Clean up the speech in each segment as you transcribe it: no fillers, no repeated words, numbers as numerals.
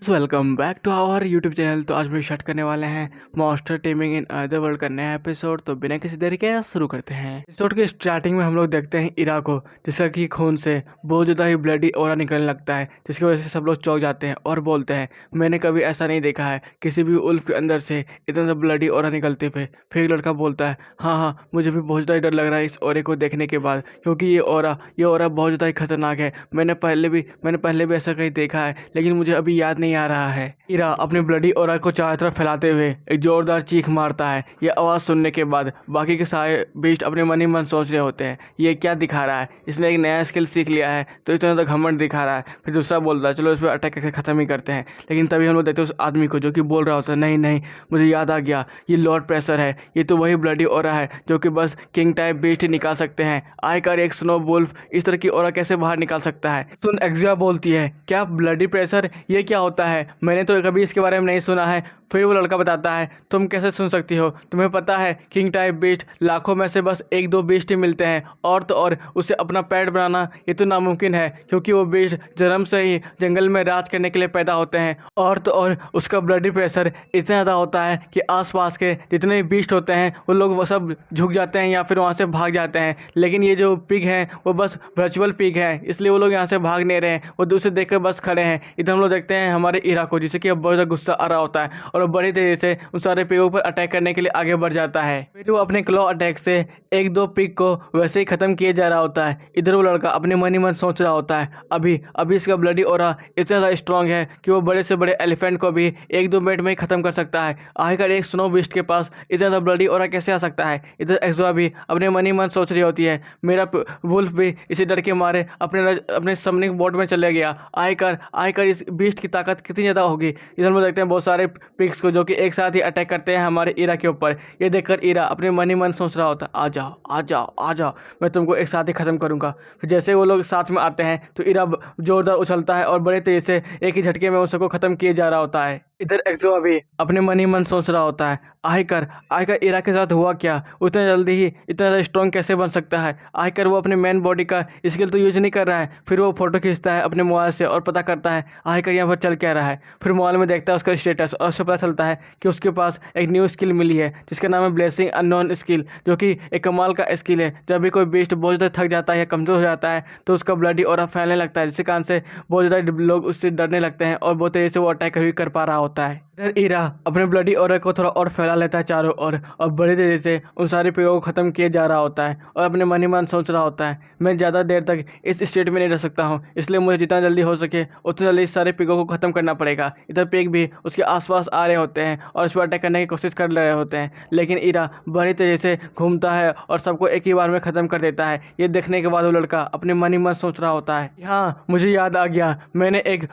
Welcome back to our YouTube channel. तो आज हम स्टार्ट करने वाले हैं monster taming in other world का नया एपिसोड। तो बिना किसी देरी के शुरू करते हैं। एपिसोड के स्टार्टिंग में हम लोग देखते हैं इरा को, जिसका कि खून से बहुत ज़्यादा ही ब्लडी ऑरा निकलने लगता है, जिसकी वजह से सब लोग चौंक जाते हैं और बोलते हैं मैंने कभी ऐसा नहीं देखा है, किसी भी उल्फ के अंदर से इतना ज़्यादा ब्लडी ऑरा निकलते हुए। फिर एक लड़का बोलता है हाँ, मुझे भी बहुत ज़्यादा डर लग रहा है इस ऑरे को देखने के बाद, क्योंकि ये ऑरा बहुत ज़्यादा ही खतरनाक है। मैंने पहले भी ऐसा कहीं देखा है, लेकिन मुझे अभी याद नहीं आ रहा है। इरा अपने ब्लडी ऑरा को चारों तरफ फैलाते हुए एक जोरदार चीख मारता है। ये आवाज़ सुनने के बाद बाकी के सारे बीस्ट अपने मन ही मन सोच रहे होते हैं ये क्या दिखा रहा है, इसने एक नया स्किल सीख लिया है तो इतना ज़्यादा घमंड दिखा रहा है। फिर दूसरा बोलता है चलो इस पर अटैक करके ख़त्म ही करते हैं। लेकिन तभी हम लोग देखते हैं उस आदमी को जो कि बोल रहा होता है नहीं, मुझे याद आ गया, ये लॉर्ड प्रेशर है, ये तो वही ब्लडी ऑरा है जो कि बस किंग टाइप बीस्ट ही निकाल सकते हैं। आयकर एक स्नो वुल्फ इस तरह की ऑरा कैसे बाहर निकाल सकता है। सुन एक्जिया बोलती है क्या ब्लडी प्रेशर, ये क्या होता है, मैंने तो कभी इसके बारे में नहीं सुना है। फिर वो लड़का बताता है तुम कैसे सुन सकती हो, तुम्हें पता है किंग टाइप बीस्ट लाखों में से बस एक दो बीस्ट ही मिलते हैं, और तो और उसे अपना पेट बनाना ये तो नामुमकिन है, क्योंकि वो बीस्ट जन्म से ही जंगल में राज करने के लिए पैदा होते हैं। और तो और उसका ब्लडी प्रेशर इतना ज़्यादा होता है कि आसपास के जितने भी बीस्ट होते हैं वो लोग वो सब झुक जाते हैं या फिर वहाँ से भाग जाते हैं। लेकिन ये जो पिग हैं वो बस वर्चुअल पिग है, इसलिए वो लोग यहाँ से भाग नहीं रहे हैं, वो दूसरे देख कर बस खड़े हैं। इधर हम लोग देखते हैं हमारे इरा को, जिसे कि अब बहुत ज़्यादा गुस्सा आ रहा होता है और वो बड़ी तेजी से उन सारे पिगों पर अटैक करने के लिए आगे बढ़ जाता है। फिर वो अपने क्लॉ अटैक से एक दो पिग को वैसे ही ख़त्म किए जा रहा होता है। इधर वो लड़का अपने मन ही मन सोच रहा होता है अभी इसका ब्लडी ऑरा इतना ज़्यादा स्ट्रॉन्ग है कि वो बड़े से बड़े एलिफेंट को भी एक दो मिनट में ही ख़त्म कर सकता है। आखिर एक स्नो बीस्ट के पास इतना ज़्यादा ब्लडी ऑरा कैसे आ सकता है। इधर एक्सवा भी अपने मन ही मन सोच रही होती है मेरा वुल्फ भी इसी डर के मारे अपने समनिंग बोर्ड में चले गया। आयकर इस बीस्ट की ताकत कितनी ज़्यादा होगी। इधर हम देखते हैं बहुत सारे पिग्स को जो कि एक साथ ही अटैक करते हैं हमारे इरा के ऊपर। ये देखकर इरा अपने मन ही मन सोच रहा होता है आ जाओ, मैं तुमको एक साथ ही ख़त्म करूँगा। फिर जैसे वो लोग साथ में आते हैं तो इरा जोरदार उछलता है और बड़े तेज़ी से एक ही झटके में उन सबको ख़त्म किए जा रहा होता है। इधर एक्सो अभी अपने मन ही मन सोच रहा होता है आयकर इरा के साथ हुआ क्या, उतने जल्दी ही इतना ज़्यादा स्ट्रॉन्ग कैसे बन सकता है। आयकर वो अपने मेन बॉडी का स्किल तो यूज नहीं कर रहा है। फिर वो फोटो खींचता है अपने मोबाइल से और पता करता है आयकर यहाँ पर चल क्या रहा है। फिर मोबाइल में देखता है उसका स्टेटस और उससे पता चलता है कि उसके पास एक न्यू स्किल मिली है जिसका नाम है ब्लेसिंग अननोन स्किल, जो कि एक कमाल का स्किल है। जब भी कोई बीस्ट बहुत ज़्यादा थक जाता है या कमज़ोर हो जाता है तो उसका ब्लडी ऑरा फैलने लगता है, जिसके कारण से बहुत ज़्यादा लोग उससे डरने लगते हैं और बहुत तेज़ी से वो अटैक भी कर पा रहा होता है। इधर इरा अपने ब्लडी ऑरा को थोड़ा और फैला लेता है चारों ओर और बड़ी तेज़ी से उन सारे पेड़ों को ख़त्म किए जा रहा होता है और अपने मन ही मन सोच रहा होता है मैं ज़्यादा देर तक इस स्टेट में नहीं रह सकता हूँ, इसलिए मुझे जितना जल्दी हो सके उतना जल्दी इस सारे पिगों को ख़त्म करना पड़ेगा। इधर पिग भी उसके आसपास आ रहे होते हैं और उस पर अटैक करने की कोशिश कर रहे होते हैं, लेकिन इरा बड़ी तेज़ी से घूमता है और सबको एक ही बार में ख़त्म कर देता है। ये देखने के बाद वो लड़का अपने मन ही मन सोच रहा होता है हाँ, मुझे याद आ गया, मैंने एक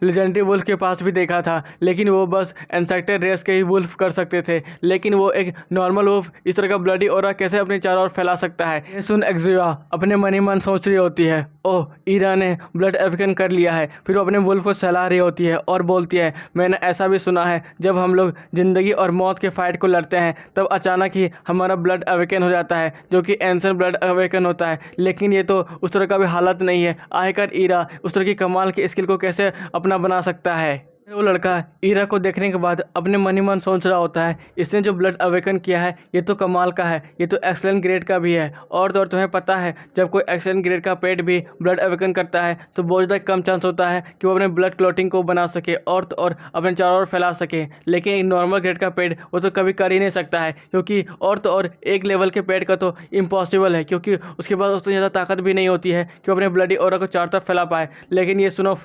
लेजेंडरी वुल्फ के पास भी देखा था, लेकिन वो बस इंसेक्टेड रेस के ही वुल्फ कर सकते थे, लेकिन वो एक नॉर्मल वुल्फ इस तरह का ब्लडी ऑरा कैसे अपने चारों ओर फैला सकता है। ये सुन एक्जिया अपने मन ही मन सोच रही होती है ओह, इरा ने ब्लड एवेकन कर लिया है। फिर वो अपने वुल्फ को सहला रही होती है और बोलती है मैंने ऐसा भी सुना है जब हम लोग ज़िंदगी और मौत के फाइट को लड़ते हैं तब अचानक ही हमारा ब्लड अवेकन हो जाता है, जो कि एंशिएंट ब्लड अवेकन होता है, लेकिन ये तो उस तरह का भी हालत नहीं है। आखिर इरा उस तरह की कमाल की स्किल को कैसे अपना बना सकता है। वो लड़का इरा को देखने के बाद अपने मन ही मन सोच रहा होता है इसने जो ब्लड अवेकन किया है ये तो कमाल का है, ये तो एक्सेलेंट ग्रेड का भी है। और तो और तुम्हें पता है जब कोई एक्सेलेंट ग्रेड का पेट भी ब्लड अवेकन करता है तो बहुत ज़्यादा कम चांस होता है कि वो अपने ब्लड क्लॉटिंग को बना सके और तो और अपने चारों ओर फैला सके। लेकिन एक नॉर्मल ग्रेड का पेट वो तो कभी कर ही नहीं सकता है, क्योंकि और तो और एक लेवल के पेट का तो इम्पॉसिबल है, क्योंकि उसके पास उतनी ज़्यादा ताकत भी नहीं होती है कि वो अपने ब्लडी ऑरा को चारों तरफ फैला पाए। लेकिन ये स्नो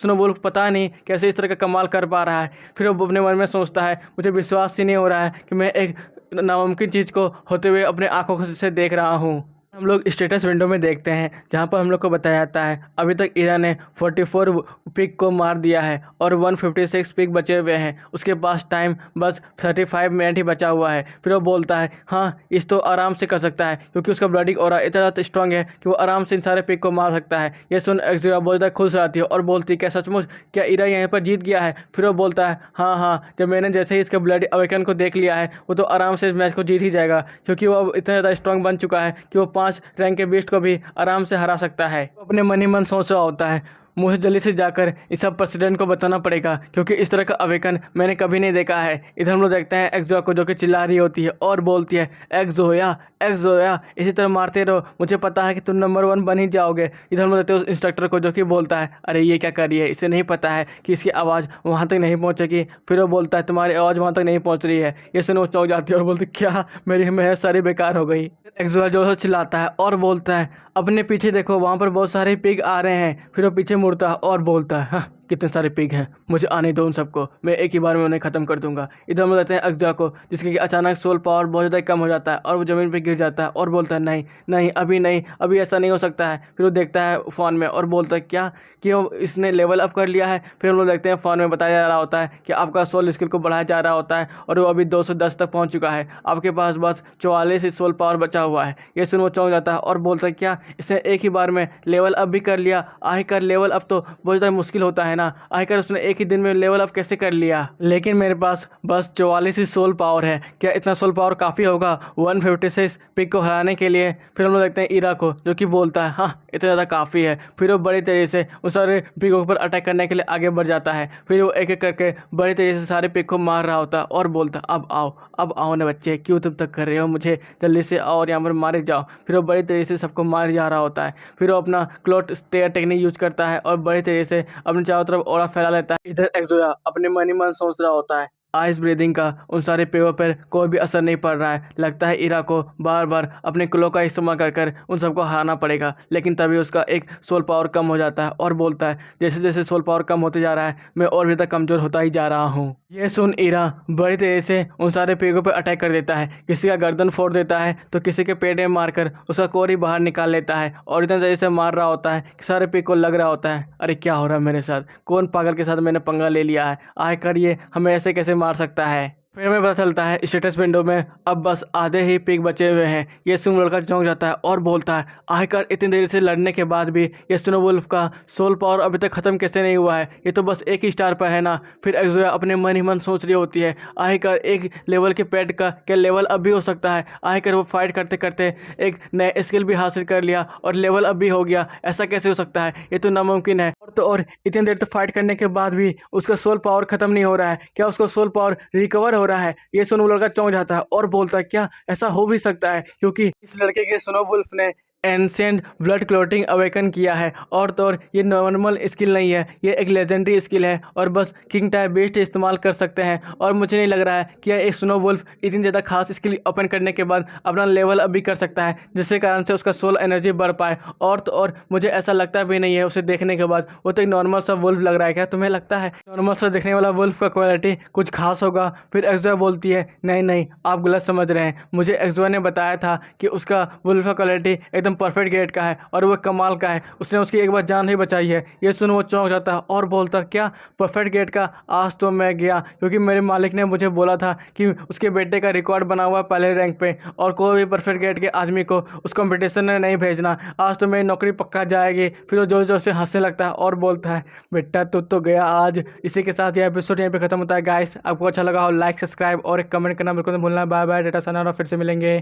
वुल्फ पता नहीं कैसे इस तरह का कमाल कर पा रहा है। फिर वो अपने मन में सोचता है मुझे विश्वास ही नहीं हो रहा है कि मैं एक नामुमकिन चीज़ को होते हुए अपने आंखों से देख रहा हूँ। हम लोग स्टेटस विंडो में देखते हैं जहाँ पर हम लोग को बताया जाता है अभी तक इरा ने 44 पिग को मार दिया है और 156 पिग बचे हुए हैं, उसके पास टाइम बस 35 मिनट ही बचा हुआ है। फिर वो बोलता है हाँ, इस तो आराम से कर सकता है, क्योंकि उसका ब्लडी ऑरा इतना ज़्यादा स्ट्रॉन्ग है कि वो आराम से इन सारे पिग को मार सकता है। ये सुन एक्जिया बहुत ज़्यादा खुश आती है और बोलती है क्या सचमुच, क्या इरा यहाँ पर जीत गया है। फिर वो बोलता है हाँ, जब मैंने जैसे ही इसके ब्लडी अवेकन को देख लिया है वो तो आराम से इस मैच को जीत ही जाएगा, क्योंकि वो इतना ज़्यादा स्ट्रॉन्ग बन चुका है कि वो 5 रैंक के बीस्ट को भी आराम से हरा सकता है। वो अपने मन ही मन सोच रहा होता है, मुझे जल्दी से जाकर इस सब प्रेसिडेंट को बताना पड़ेगा, क्योंकि इस तरह का अवेकन मैंने कभी नहीं देखा है। इधर हम लोग देखते हैं एक्सोया को, जो कि चिल्ला रही होती है और बोलती है, एक्सोया एक्सोया इसी तरह मारते रहो, मुझे पता है कि तुम नंबर 1 बन ही जाओगे। इधर हम लोग देखते हैं उस इंस्ट्रक्टर को, जो कि बोलता है, अरे ये क्या कर रही है, इसे नहीं पता है कि इसकी आवाज़ वहाँ तक नहीं पहुँचेगी। फिर वो बोलता है, तुम्हारी आवाज़ वहाँ तक नहीं पहुँच रही है। ये सुनो चौंक जाती है और बोलती, क्या मेरी मेहनत सारी बेकार हो गई। एक्सोया जोर से चिल्लाता है और बोलता है, अपने पीछे देखो, वहाँ पर बहुत सारे पिग आ रहे हैं। फिर वो पीछे मुड़ता है और बोलता है, हाँ कितने सारे पिग हैं, मुझे आने दो उन सबको, मैं एक ही बार में उन्हें ख़त्म कर दूंगा। इधर हम देखते हैं एक्सोया को, जिसके कि अचानक सोल पावर बहुत ज़्यादा कम हो जाता है और वो ज़मीन पे गिर जाता है और बोलता है, नहीं नहीं अभी नहीं, अभी ऐसा नहीं हो सकता है। फिर वो देखता है फ़ोन में और बोलता है, क्या क्यों इसने लेवल अप कर लिया है। फिर हम लोग देखते हैं फ़ोन में बताया जा रहा होता है कि आपका सोल स्किल को बढ़ाया जा रहा होता है और वो अभी 210 तक पहुँच चुका है, आपके पास बस 44 ही सोल पावर बचा हुआ है। ये सुन वो चौंक जाता है और बोलता है, क्या इसने एक ही बार में लेवल अप भी कर लिया। आखिरकार लेवल अप तो बहुत ज़्यादा मुश्किल होता है ना, आखिरकार उसने एक ही दिन में लेवल अप कैसे कर लिया। लेकिन मेरे पास बस 44 ही सोल पावर है, क्या इतना सोल पावर काफ़ी होगा 156 पिक को हराने के लिए। फिर हम लोग देखते हैं इरा को, जो कि बोलता है, हाँ इतना ज़्यादा काफ़ी है। फिर वो बड़ी तेज़ी से उन सारे पिकों पर अटैक करने के लिए आगे बढ़ जाता है। फिर वो एक एक करके बड़ी तेज़ी से सारे पिक को मार रहा होता है और बोलता, अब आओ ना बच्चे, क्यों तुम तक कर रहे हो, मुझे जल्दी से आओ और यहाँ पर मारे जाओ। फिर वो बड़ी तेज़ी से सबको मार जा रहा होता है। फिर वो अपना क्लोट स्टेयर टेक्निक यूज करता है और बड़ी तेज़ी से अपने चारों तरफ ऑरा फैला लेता है। इधर एक्सोया अपने मन ही मन सोच रहा होता है, आइस ब्रीदिंग का उन सारे पेड़ों पर कोई भी असर नहीं पड़ रहा है। लगता है इरा को बार बार अपने क्लो का इस्तेमाल कर कर उन सबको हराना पड़ेगा। लेकिन तभी उसका एक सोल पावर कम हो जाता है और बोलता है, जैसे जैसे सोल पावर कम होते जा रहा है, मैं और भी ज़्यादा कमज़ोर होता ही जा रहा हूँ। ये सुन इरा बड़ी तेज़ी से उन सारे पेड़ों पर अटैक कर देता है, किसी का गर्दन फोड़ देता है तो किसी के पेट में मारकर उसका कोर ही बाहर निकाल लेता है और इतना तेज़ी से मार रहा होता है कि सारे पेड़ को लग रहा होता है, अरे क्या हो रहा है मेरे साथ, कौन पागल के साथ मैंने पंगा ले लिया है, आखिर ये हमें ऐसे कैसे मार सकता है। फिर हमें पता चलता है स्टेटस विंडो में अब बस आधे ही पिक बचे हुए हैं। ये सुन लड़का चौंक जाता है और बोलता है, आखिरकार इतनी देर से लड़ने के बाद भी ये स्नो वुल्फ का सोल पावर अभी तक ख़त्म कैसे नहीं हुआ है, ये तो बस एक ही स्टार पर है ना। फिर एक्सोया अपने मन ही मन सोच रही होती है, आखिरकार एक लेवल के पेट का क्या लेवल अप भी हो सकता है। आखिरकार वो फाइट करते करते एक नया स्किल भी हासिल कर लिया और लेवल अप भी हो गया, ऐसा कैसे हो सकता है, ये तो नामुमकिन है। और इतनी देर तक फाइट करने के बाद भी उसका सोल पावर ख़त्म नहीं हो रहा है, क्या उसका सोल पावर रिकवर हो रहा है। ये सुनो लड़का चौंक जाता है और बोलता है, क्या ऐसा हो भी सकता है, क्योंकि इस लड़के के स्नो वुल्फ ने एंसेंट ब्लड क्लोटिंग अवेकन किया है और तो और ये नॉर्मल स्किल नहीं है, ये एक लेजेंडरी स्किल है और बस किंग टाइप बेस्ट इस्तेमाल कर सकते हैं। और मुझे नहीं लग रहा है कि एक स्नो वुल्फ इतनी ज़्यादा खास स्किल ओपन करने के बाद अपना लेवल अप भी कर सकता है, जिसके कारण से उसका सोल एनर्जी बढ़ पाए। और तो और मुझे ऐसा लगता भी नहीं है उसे देखने के बाद, वो तो एक नॉर्मल सा वुल्फ लग रहा है। क्या तुम्हें लगता है नॉर्मल सा दिखने वाला वुल्फ का क्वालिटी कुछ खास होगा। फिर एक्सोया बोलती है, नहीं नहीं आप गलत समझ रहे हैं, मुझे एक्सोया ने बताया था कि उसका वुल्फ का क्वालिटी एकदम परफेक्ट गेट का है और वो कमाल का है, उसने उसकी एक बार जान ही बचाई है। ये सुन वो चौंक जाता है और बोलता, क्या परफेक्ट गेट का, आज तो मैं गया, क्योंकि मेरे मालिक ने मुझे बोला था कि उसके बेटे का रिकॉर्ड बना हुआ पहले रैंक पे और कोई भी परफेक्ट गेट के आदमी को उस कंपटीशन में नहीं भेजना, आज तो मेरी नौकरी पक्का जाएगी। फिर वो जोर जोर से हंसने लगता है और बोलता है, बेटा तू तो गया आज। इसी के साथ यह एपिसोड यहीं पे खत्म होता है। गाइस आपको अच्छा लगा हो लाइक सब्सक्राइब और एक कमेंट करना बिल्कुल नहीं भूलना। बाय बाय, डेटा सना, फिर से मिलेंगे।